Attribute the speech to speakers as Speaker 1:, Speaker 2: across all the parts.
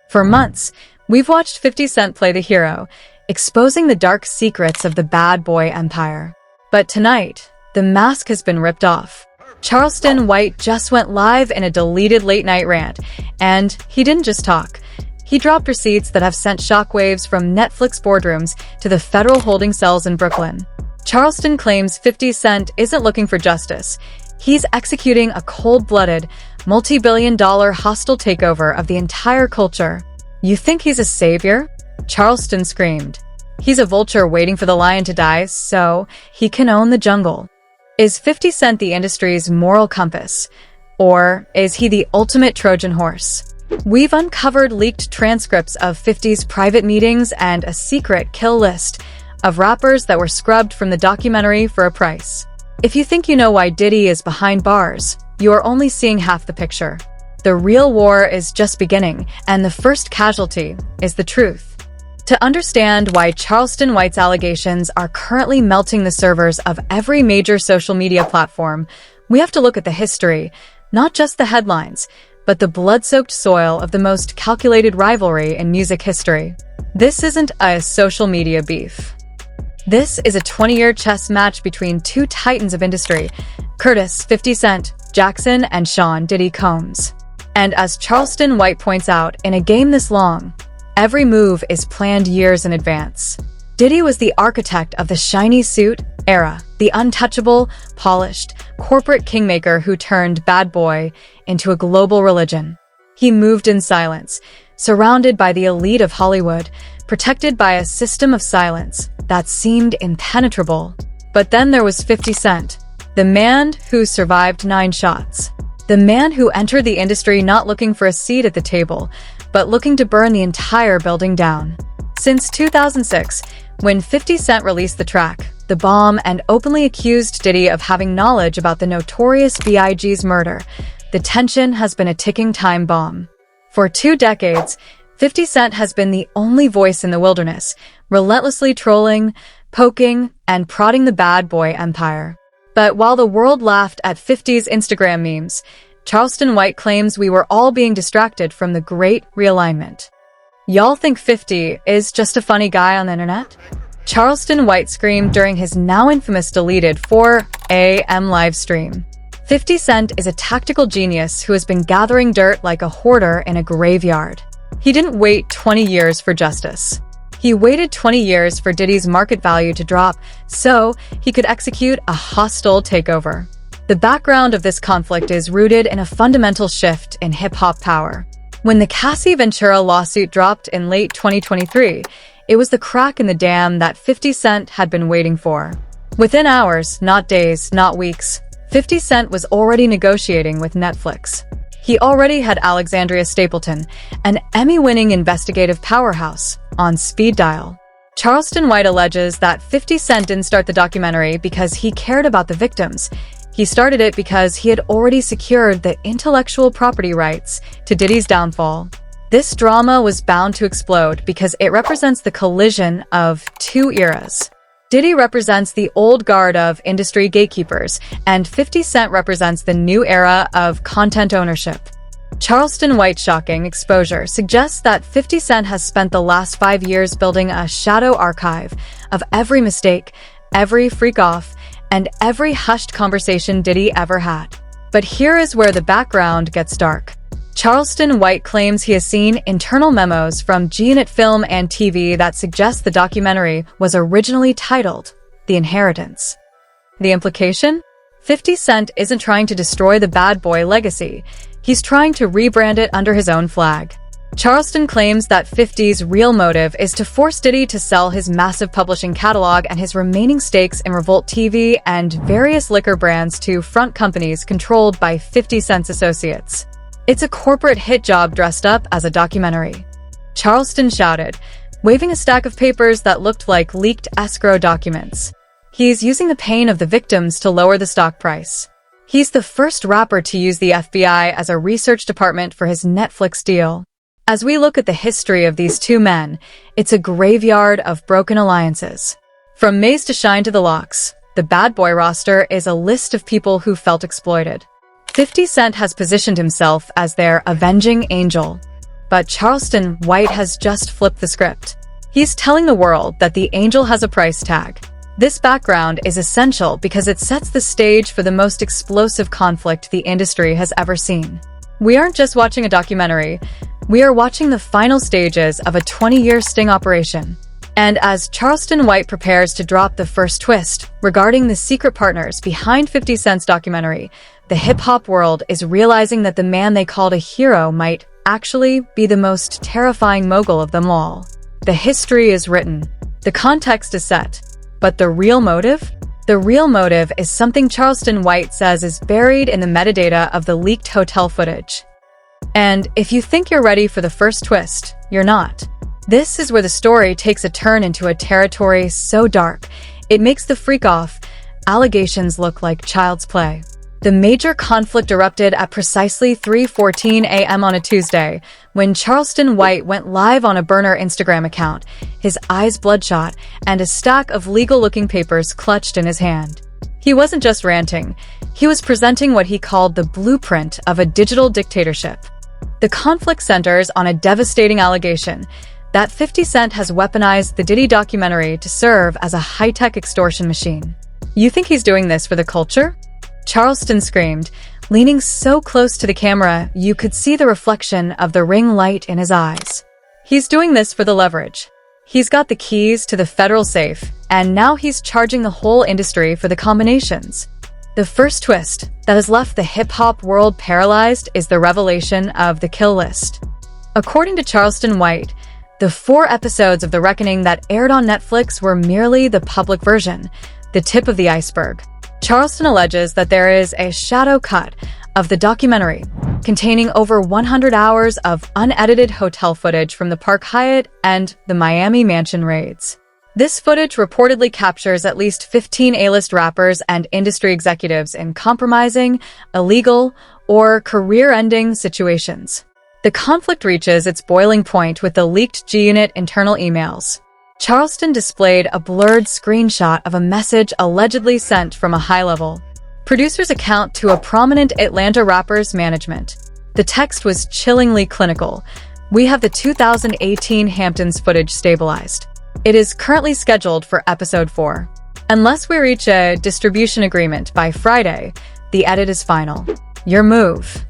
Speaker 1: For months, we've watched 50 Cent play the hero, exposing the dark secrets of the bad boy empire. But tonight, the mask has been ripped off. Charleston White just went live in a deleted late-night rant, and he didn't just talk. He dropped receipts that have sent shockwaves from Netflix boardrooms to the federal holding cells in Brooklyn. Charleston claims 50 Cent isn't looking for justice. He's executing a cold-blooded, multi-billion-dollar hostile takeover of the entire culture. You think he's a savior? Charleston screamed. He's a vulture waiting for the lion to die so he can own the jungle. Is 50 Cent the industry's moral compass? Or is he the ultimate Trojan horse? We've uncovered leaked transcripts of 50's private meetings and a secret kill list of rappers that were scrubbed from the documentary for a price. If you think you know why Diddy is behind bars, you are only seeing half the picture. The real war is just beginning, and the first casualty is the truth. To understand why Charleston White's allegations are currently melting the servers of every major social media platform, we have to look at the history, not just the headlines, but the blood-soaked soil of the most calculated rivalry in music history. This isn't a social media beef. This is a 20-year chess match between two titans of industry, Curtis 50 Cent Jackson and Sean Diddy Combs. And as Charleston White points out, in a game this long, every move is planned years in advance. Diddy was the architect of the shiny suit era, the untouchable, polished, corporate kingmaker who turned bad boy into a global religion. He moved in silence, surrounded by the elite of Hollywood, protected by a system of silence that seemed impenetrable. But then there was 50 Cent, the man who survived 9 shots. The man who entered the industry not looking for a seat at the table, but looking to burn the entire building down. Since 2006, when 50 Cent released the track, The Bomb, and openly accused Diddy of having knowledge about the notorious B.I.G.'s murder, the tension has been a ticking time bomb. For 2 decades, 50 Cent has been the only voice in the wilderness, relentlessly trolling, poking, and prodding the bad boy empire. But while the world laughed at 50's Instagram memes, Charleston White claims we were all being distracted from the great realignment. Y'all think 50 is just a funny guy on the internet? Charleston White screamed during his now infamous deleted 4 a.m. live stream. 50 Cent is a tactical genius who has been gathering dirt like a hoarder in a graveyard. He didn't wait 20 years for justice. He waited 20 years for Diddy's market value to drop so he could execute a hostile takeover. The background of this conflict is rooted in a fundamental shift in hip-hop power. When the Cassie Ventura lawsuit dropped in late 2023, it was the crack in the dam that 50 Cent had been waiting for. Within hours, not days, not weeks, 50 Cent was already negotiating with Netflix. He already had Alexandria Stapleton, an Emmy-winning investigative powerhouse, on speed dial. Charleston White alleges that 50 Cent didn't start the documentary because he cared about the victims. He started it because he had already secured the intellectual property rights to Diddy's downfall. This drama was bound to explode because it represents the collision of 2 eras. Diddy represents the old guard of industry gatekeepers, and 50 Cent represents the new era of content ownership. Charleston White's shocking exposure suggests that 50 Cent has spent the last 5 years building a shadow archive of every mistake, every freak-off, and every hushed conversation Diddy ever had. But here is where the background gets dark. Charleston White claims he has seen internal memos from G-Unit Film and TV that suggest the documentary was originally titled The Inheritance. The implication? 50 Cent isn't trying to destroy the bad boy legacy. He's trying to rebrand it under his own flag. Charleston claims that 50's real motive is to force Diddy to sell his massive publishing catalog and his remaining stakes in Revolt TV and various liquor brands to front companies controlled by 50 Cent's associates. It's a corporate hit job dressed up as a documentary. Charleston shouted, waving a stack of papers that looked like leaked escrow documents. He's using the pain of the victims to lower the stock price. He's the first rapper to use the FBI as a research department for his Netflix deal. As we look at the history of these 2 men, it's a graveyard of broken alliances. From Maze to Shine to the Locks, the bad boy roster is a list of people who felt exploited. 50 Cent has positioned himself as their avenging angel. But Charleston White has just flipped the script. He's telling the world that the angel has a price tag. This background is essential because it sets the stage for the most explosive conflict the industry has ever seen. We aren't just watching a documentary, we are watching the final stages of a 20-year sting operation. And as Charleston White prepares to drop the first twist regarding the secret partners behind 50 Cent's documentary, the hip-hop world is realizing that the man they called a hero might actually be the most terrifying mogul of them all. The history is written, the context is set, but the real motive? The real motive is something Charleston White says is buried in the metadata of the leaked hotel footage. And if you think you're ready for the first twist, you're not. This is where the story takes a turn into a territory so dark, it makes the freak-off allegations look like child's play. The major conflict erupted at precisely 3:14 a.m. on a Tuesday, when Charleston White went live on a burner Instagram account, his eyes bloodshot and a stack of legal-looking papers clutched in his hand. He wasn't just ranting, he was presenting what he called the blueprint of a digital dictatorship. The conflict centers on a devastating allegation that 50 Cent has weaponized the Diddy documentary to serve as a high-tech extortion machine. You think he's doing this for the culture? Charleston screamed, leaning so close to the camera you could see the reflection of the ring light in his eyes. He's doing this for the leverage. He's got the keys to the federal safe, and now he's charging the whole industry for the combinations. The first twist that has left the hip-hop world paralyzed is the revelation of the kill list. According to Charleston White, the 4 episodes of The Reckoning that aired on Netflix were merely the public version, the tip of the iceberg. Charleston alleges that there is a shadow cut of the documentary, containing over 100 hours of unedited hotel footage from the Park Hyatt and the Miami Mansion raids. This footage reportedly captures at least 15 A-list rappers and industry executives in compromising, illegal, or career-ending situations. The conflict reaches its boiling point with the leaked G-Unit internal emails. Charleston displayed a blurred screenshot of a message allegedly sent from a high-level producer's account to a prominent Atlanta rapper's management. The text was chillingly clinical. "We have the 2018 Hamptons footage stabilized. It is currently scheduled for episode 4. Unless we reach a distribution agreement by Friday, the edit is final. Your move."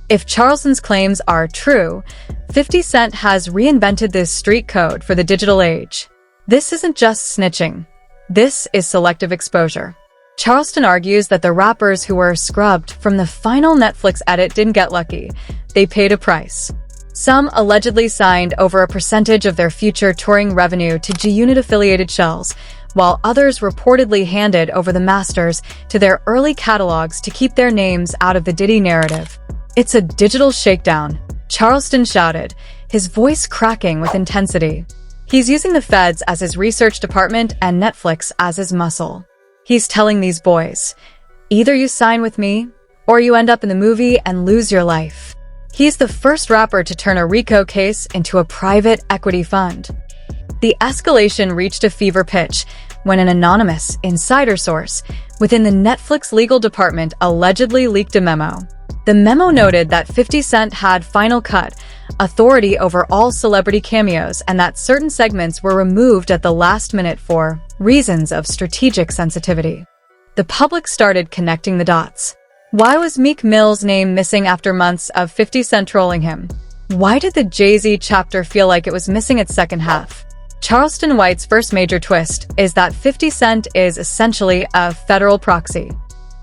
Speaker 1: If Charleston's claims are true, 50 Cent has reinvented this street code for the digital age. This isn't just snitching. This is selective exposure. Charleston argues that the rappers who were scrubbed from the final Netflix edit didn't get lucky. They paid a price. Some allegedly signed over a percentage of their future touring revenue to G-Unit-affiliated shells, while others reportedly handed over the masters to their early catalogs to keep their names out of the Diddy narrative. "It's a digital shakedown," Charleston shouted, his voice cracking with intensity. He's using the feds as his research department and Netflix as his muscle. He's telling these boys, either you sign with me, or you end up in the movie and lose your life. He's the first rapper to turn a RICO case into a private equity fund. The escalation reached a fever pitch when an anonymous insider source within the Netflix legal department allegedly leaked a memo. The memo noted that 50 Cent had final cut authority over all celebrity cameos and that certain segments were removed at the last minute for reasons of strategic sensitivity. The public started connecting the dots. Why was Meek Mill's name missing after months of 50 Cent trolling him? Why did the Jay-Z chapter feel like it was missing its second half? Charleston White's first major twist is that 50 Cent is essentially a federal proxy.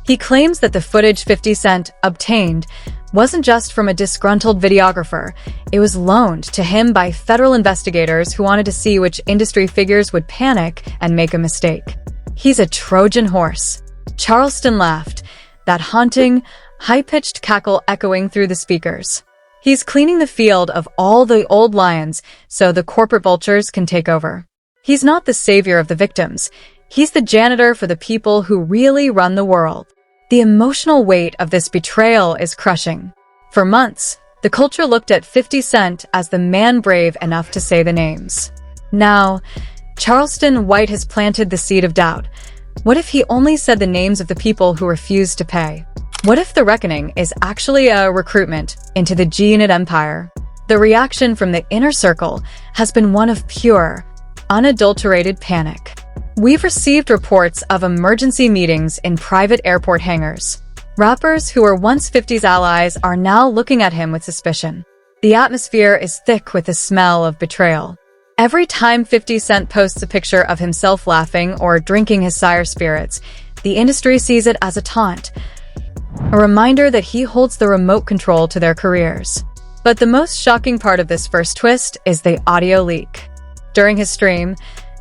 Speaker 1: He claims that the footage 50 Cent obtained wasn't just from a disgruntled videographer, it was loaned to him by federal investigators who wanted to see which industry figures would panic and make a mistake. He's a Trojan horse. Charleston laughed, that haunting, high-pitched cackle echoing through the speakers. He's cleaning the field of all the old lions so the corporate vultures can take over. He's not the savior of the victims. He's the janitor for the people who really run the world. The emotional weight of this betrayal is crushing. For months, the culture looked at 50 Cent as the man brave enough to say the names. Now, Charleston White has planted the seed of doubt. What if he only said the names of the people who refused to pay? What if The Reckoning is actually a recruitment into the G-Unit empire? The reaction from the inner circle has been one of pure, unadulterated panic. We've received reports of emergency meetings in private airport hangars. Rappers who were once 50's allies are now looking at him with suspicion. The atmosphere is thick with the smell of betrayal. Every time 50 Cent posts a picture of himself laughing or drinking his sire spirits, the industry sees it as a taunt, a reminder that he holds the remote control to their careers. But the most shocking part of this first twist is the audio leak. During his stream,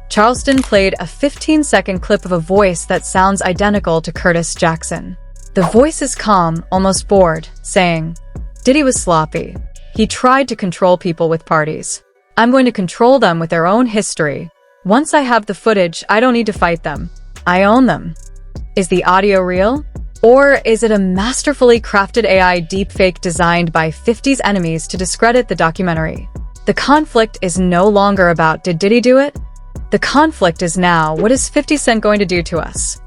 Speaker 1: Charleston played a 15-second clip of a voice that sounds identical to Curtis Jackson. The voice is calm, almost bored, saying, "Diddy was sloppy. He tried to control people with parties. I'm going to control them with their own history. Once I have the footage, I don't need to fight them. I own them." Is the audio real? Or is it a masterfully crafted AI deepfake designed by 50's enemies to discredit the documentary? The conflict is no longer about did Diddy do it? The conflict is now, what is 50 Cent going to do to us?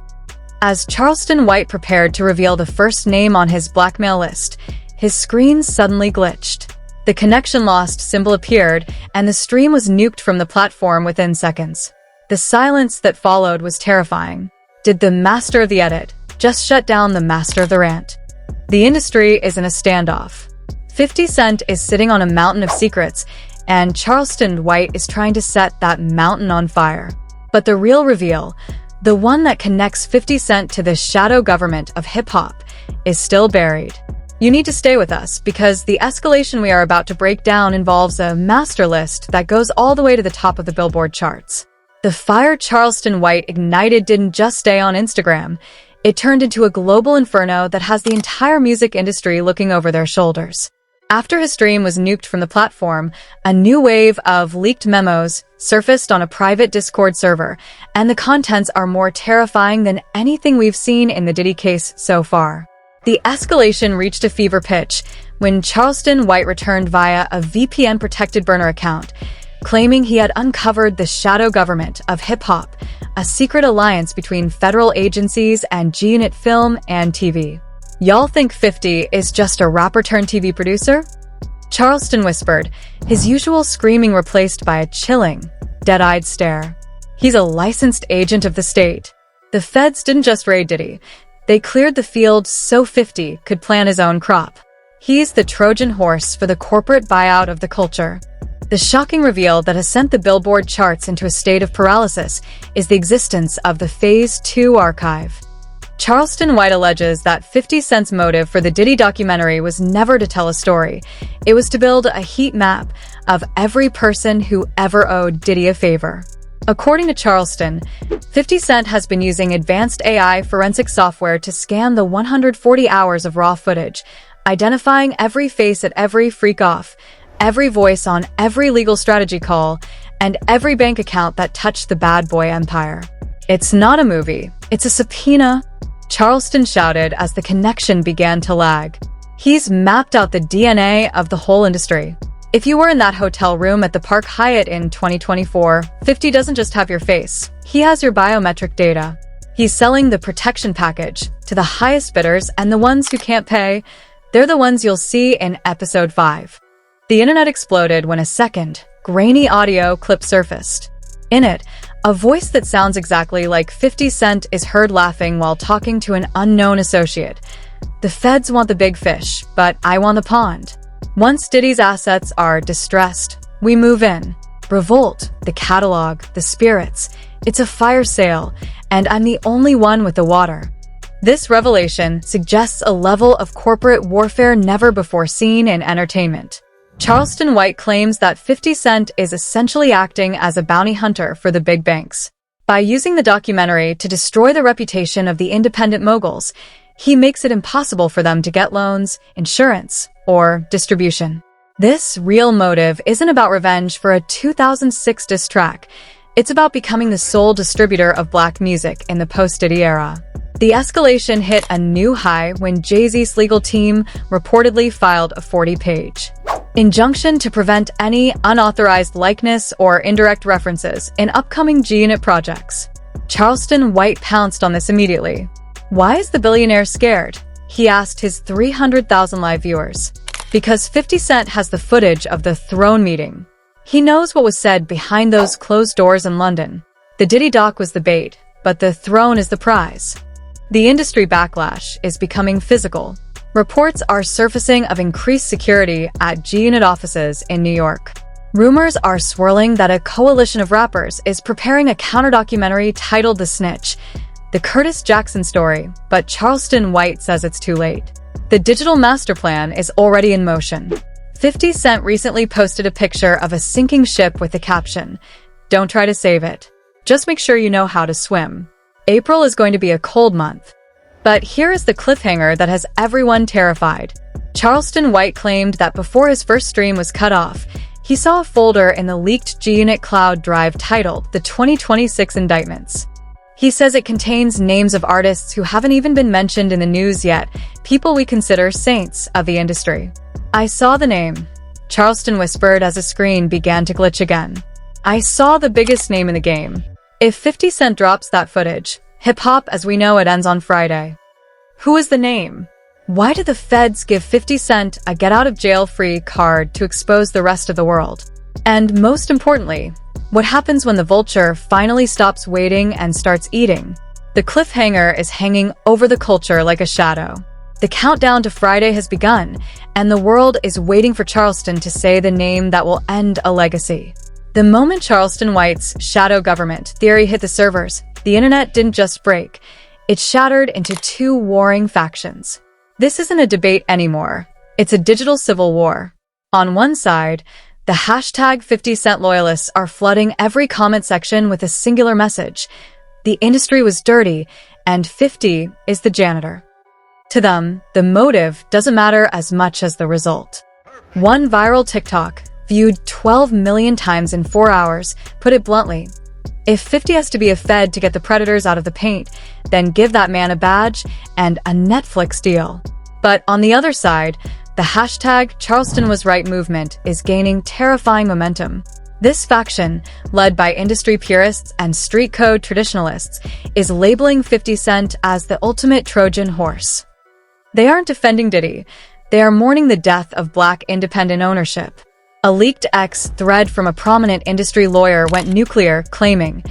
Speaker 1: As Charleston White prepared to reveal the first name on his blackmail list, his screen suddenly glitched. The connection lost symbol appeared, and the stream was nuked from the platform within seconds. The silence that followed was terrifying. Did the master of the edit just shut down the master of the rant? The industry is in a standoff. 50 Cent is sitting on a mountain of secrets, and Charleston White is trying to set that mountain on fire. But the real reveal, the one that connects 50 Cent to the shadow government of hip-hop, is still buried. You need to stay with us, because the escalation we are about to break down involves a master list that goes all the way to the top of the Billboard charts. The fire Charleston White ignited didn't just stay on Instagram. It turned into a global inferno that has the entire music industry looking over their shoulders. After his stream was nuked from the platform, a new wave of leaked memos surfaced on a private Discord server, and the contents are more terrifying than anything we've seen in the Diddy case so far. The escalation reached a fever pitch when Charleston White returned via a VPN-protected burner account, claiming he had uncovered the shadow government of hip-hop, a secret alliance between federal agencies and G-Unit Film and TV. "Y'all think 50 is just a rapper-turned-TV producer?" Charleston whispered, his usual screaming replaced by a chilling, dead-eyed stare. "He's a licensed agent of the state. The feds didn't just raid Diddy. They cleared the field so 50 could plant his own crop. He's the Trojan horse for the corporate buyout of the culture." The shocking reveal that has sent the Billboard charts into a state of paralysis is the existence of the Phase 2 archive. Charleston White alleges that 50 Cent's motive for the Diddy documentary was never to tell a story. It was to build a heat map of every person who ever owed Diddy a favor. According to Charleston, 50 Cent has been using advanced AI forensic software to scan the 140 hours of raw footage, identifying every face at every freak-off, every voice on every legal strategy call, and every bank account that touched the bad boy empire. "It's not a movie, it's a subpoena," Charleston shouted as the connection began to lag. "He's mapped out the DNA of the whole industry. If you were in that hotel room at the Park Hyatt in 2024, 50 doesn't just have your face. He has your biometric data. He's selling the protection package to the highest bidders, and the ones who can't pay, they're the ones you'll see in episode 5. The internet exploded when a second, grainy audio clip surfaced. In it, a voice that sounds exactly like 50 Cent is heard laughing while talking to an unknown associate. "The feds want the big fish, but I want the pond. Once Diddy's assets are distressed, we move in. Revolt, the catalog, the spirits. It's a fire sale, and I'm the only one with the water." This revelation suggests a level of corporate warfare never before seen in entertainment. Charleston White claims that 50 Cent is essentially acting as a bounty hunter for the big banks. By using the documentary to destroy the reputation of the independent moguls, he makes it impossible for them to get loans, insurance, or distribution. This real motive isn't about revenge for a 2006 diss track. It's about becoming the sole distributor of black music in the post-Diddy era. The escalation hit a new high when Jay-Z's legal team reportedly filed a 40-page injunction to prevent any unauthorized likeness or indirect references in upcoming G-Unit projects. Charleston White pounced on this immediately. "Why is the billionaire scared?" he asked his 300,000 live viewers. Because 50 Cent has the footage of the throne meeting. He knows what was said behind those closed doors in London. The Diddy doc was the bait, but the throne is the prize. The industry backlash is becoming physical. Reports are surfacing of increased security at G-Unit offices in New York. Rumors are swirling that a coalition of rappers is preparing a counter-documentary titled The Snitch, the Curtis Jackson story, but Charleston White says it's too late. The digital master plan is already in motion. 50 Cent recently posted a picture of a sinking ship with the caption, "Don't try to save it. Just make sure you know how to swim." April is going to be a cold month. But here is the cliffhanger that has everyone terrified. Charleston White claimed that before his first stream was cut off, he saw a folder in the leaked G-Unit cloud drive titled The 2026 Indictments. He says it contains names of artists who haven't even been mentioned in the news yet, people we consider saints of the industry. "I saw the name," Charleston whispered as the screen began to glitch again. "I saw the biggest name in the game. If 50 Cent drops that footage, hip-hop as we know it ends on Friday." Who is the name? Why do the feds give 50 Cent a get-out-of-jail-free card to expose the rest of the world? And most importantly, what happens when the vulture finally stops waiting and starts eating? The cliffhanger is hanging over the culture like a shadow. The countdown to Friday has begun, and the world is waiting for Charleston to say the name that will end a legacy. The moment Charleston White's shadow government theory hit the servers, the internet didn't just break. It shattered into two warring factions. This isn't a debate anymore. It's a digital civil war. On one side, the hashtag 50 Cent loyalists are flooding every comment section with a singular message. The industry was dirty, and 50 is the janitor. To them, the motive doesn't matter as much as the result. One viral TikTok, viewed 12 million times in 4 hours, put it bluntly. If 50 has to be a fed to get the predators out of the paint, then give that man a badge and a Netflix deal. But on the other side, the hashtag Charleston was right movement is gaining terrifying momentum. This faction, led by industry purists and street code traditionalists, is labeling 50 Cent as the ultimate Trojan horse. They aren't defending Diddy. They are mourning the death of Black independent ownership. A leaked X thread from a prominent industry lawyer went nuclear, claiming,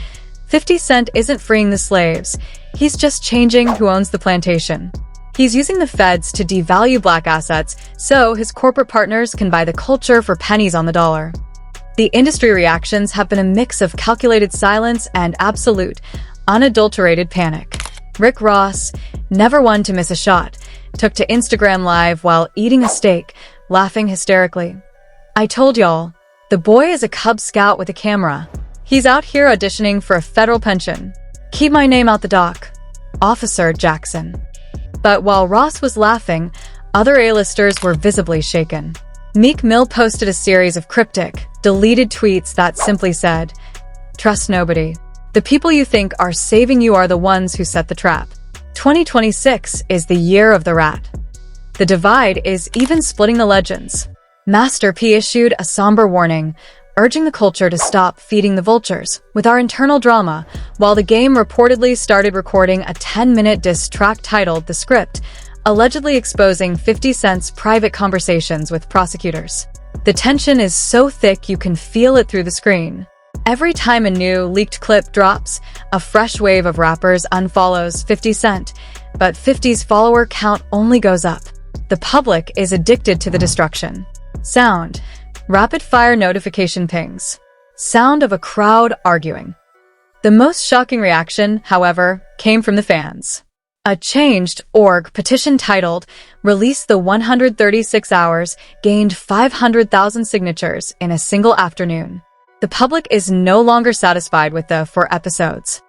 Speaker 1: 50 Cent isn't freeing the slaves, he's just changing who owns the plantation. He's using the feds to devalue Black assets so his corporate partners can buy the culture for pennies on the dollar. The industry reactions have been a mix of calculated silence and absolute, unadulterated panic. Rick Ross, never one to miss a shot, took to Instagram Live while eating a steak, laughing hysterically. "I told y'all, the boy is a Cub Scout with a camera. He's out here auditioning for a federal pension. Keep my name out the dock. Officer Jackson." But while Ross was laughing, other A-listers were visibly shaken. Meek Mill posted a series of cryptic, deleted tweets that simply said, "Trust nobody. The people you think are saving you are the ones who set the trap. 2026 is the year of the rat." The divide is even splitting the legends. Master P issued a somber warning, urging the culture to stop feeding the vultures with our internal drama, while the game reportedly started recording a 10-minute diss track titled The Script, allegedly exposing 50 Cent's private conversations with prosecutors. The tension is so thick you can feel it through the screen. Every time a new leaked clip drops, a fresh wave of rappers unfollows 50 Cent, but 50's follower count only goes up. The public is addicted to the destruction. Sound. Rapid-fire notification pings. Sound of a crowd arguing. The most shocking reaction, however, came from the fans. A Changed.org petition titled, "Release the 136 Hours," gained 500,000 signatures in a single afternoon. The public is no longer satisfied with the 4 episodes.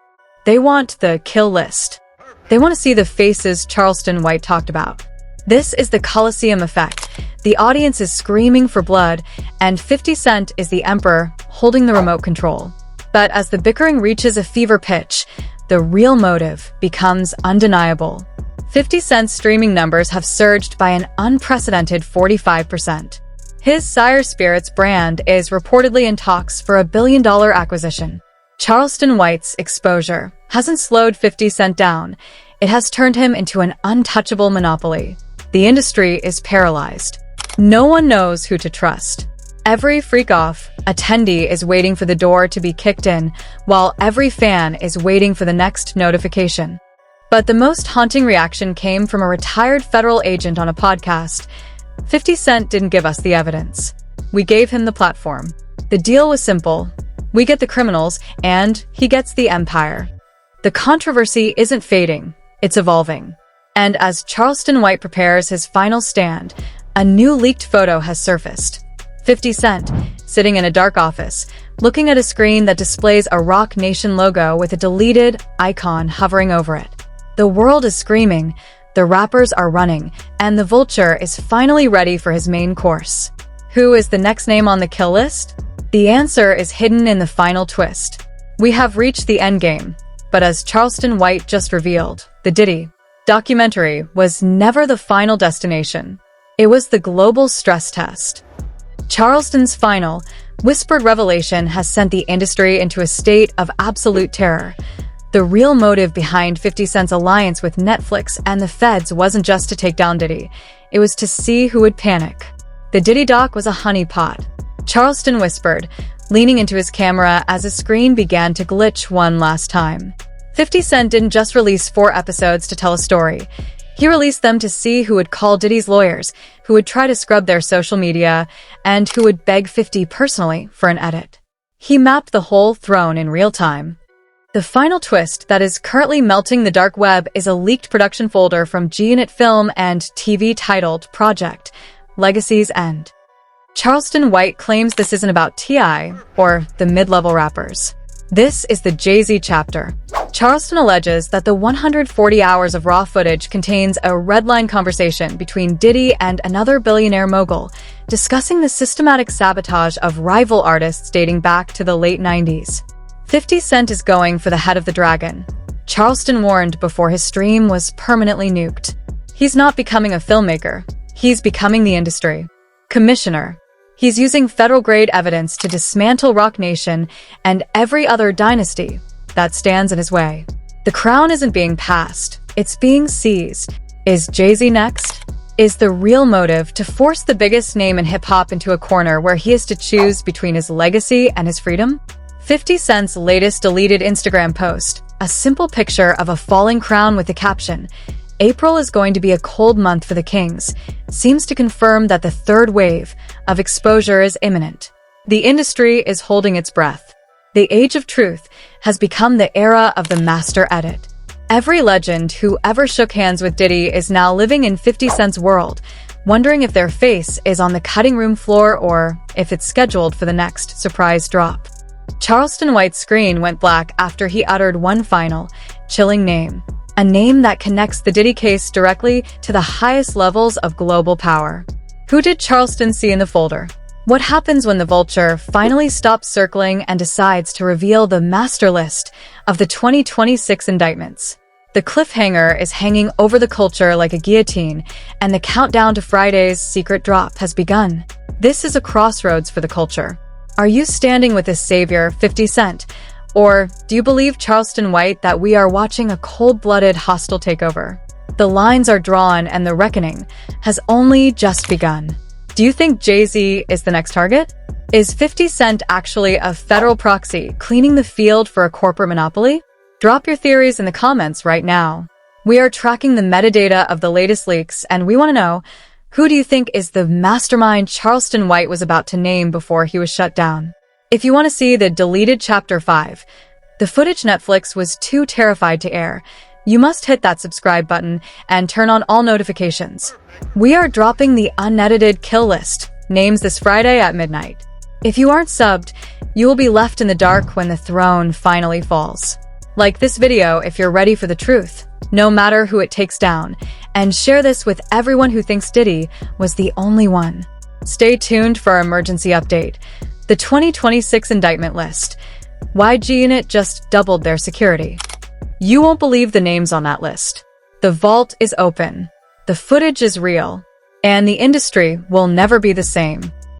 Speaker 1: They want the kill list. They want to see the faces Charleston White talked about. This is the Coliseum effect. The audience is screaming for blood, and 50 Cent is the emperor holding the remote control. But as the bickering reaches a fever pitch, the real motive becomes undeniable. 50 Cent's streaming numbers have surged by an unprecedented 45%. His Sire Spirits brand is reportedly in talks for $1 billion acquisition. Charleston White's exposure hasn't slowed 50 Cent down. It has turned him into an untouchable monopoly. The industry is paralyzed. No one knows who to trust. Every freak-off attendee is waiting for the door to be kicked in, while every fan is waiting for the next notification. But the most haunting reaction came from a retired federal agent on a podcast. 50 Cent didn't give us the evidence. We gave him the platform. The deal was simple. We get the criminals, and he gets the empire. The controversy isn't fading, it's evolving. And as Charleston White prepares his final stand, a new leaked photo has surfaced. 50 Cent, sitting in a dark office, looking at a screen that displays a Roc Nation logo with a deleted icon hovering over it. The world is screaming, the rappers are running, and the vulture is finally ready for his main course. Who is the next name on the kill list? The answer is hidden in the final twist. We have reached the endgame, but as Charleston White just revealed, the Diddy documentary was never the final destination. It was the global stress test. Charleston's final, whispered revelation has sent the industry into a state of absolute terror. The real motive behind 50 Cent's alliance with Netflix and the feds wasn't just to take down Diddy, it was to see who would panic. The Diddy doc was a honeypot. Charleston whispered, leaning into his camera as his screen began to glitch one last time. 50 Cent didn't just release 4 episodes to tell a story. He released them to see who would call Diddy's lawyers, who would try to scrub their social media, and who would beg 50 personally for an edit. He mapped the whole throne in real time. The final twist that is currently melting the dark web is a leaked production folder from G-Unit Film and TV titled Project Legacy's End. Charleston White claims this isn't about T.I. or the mid-level rappers. This is the Jay-Z chapter. Charleston alleges that the 140 hours of raw footage contains a red-line conversation between Diddy and another billionaire mogul, discussing the systematic sabotage of rival artists dating back to the late 90s. 50 Cent is going for the head of the dragon. Charleston warned before his stream was permanently nuked. He's not becoming a filmmaker. He's becoming the industry commissioner. He's using federal-grade evidence to dismantle Roc Nation and every other dynasty that stands in his way. The crown isn't being passed, it's being seized. Is Jay-Z next? Is the real motive to force the biggest name in hip-hop into a corner where he has to choose between his legacy and his freedom? 50 Cent's latest deleted Instagram post, a simple picture of a falling crown with the caption, "April is going to be a cold month for the Kings," seems to confirm that the third wave of exposure is imminent. The industry is holding its breath. The age of truth has become the era of the master edit. Every legend who ever shook hands with Diddy is now living in 50 Cent's world, wondering if their face is on the cutting room floor or if it's scheduled for the next surprise drop. Charleston White's screen went black after he uttered one final, chilling name. A name that connects the Diddy case directly to the highest levels of global power. Who did Charleston see in the folder? What happens when the vulture finally stops circling and decides to reveal the master list of the 2026 indictments? The cliffhanger is hanging over the culture like a guillotine, and the countdown to Friday's secret drop has begun. This is a crossroads for the culture. Are you standing with his savior, 50 Cent? Or do you believe Charleston White that we are watching a cold-blooded hostile takeover? The lines are drawn and the reckoning has only just begun. Do you think Jay-Z is the next target? Is 50 Cent actually a federal proxy cleaning the field for a corporate monopoly? Drop your theories in the comments right now. We are tracking the metadata of the latest leaks, and we want to know, who do you think is the mastermind Charleston White was about to name before he was shut down? If you want to see the deleted Chapter 5, the footage Netflix was too terrified to air, you must hit that subscribe button and turn on all notifications. We are dropping the unedited kill list names this Friday at midnight. If you aren't subbed, you will be left in the dark when the throne finally falls. Like this video if you're ready for the truth, no matter who it takes down, and share this with everyone who thinks Diddy was the only one. Stay tuned for our emergency update. The 2026 indictment list. Why G-Unit just doubled their security. You won't believe the names on that list. The vault is open. The footage is real. And the industry will never be the same.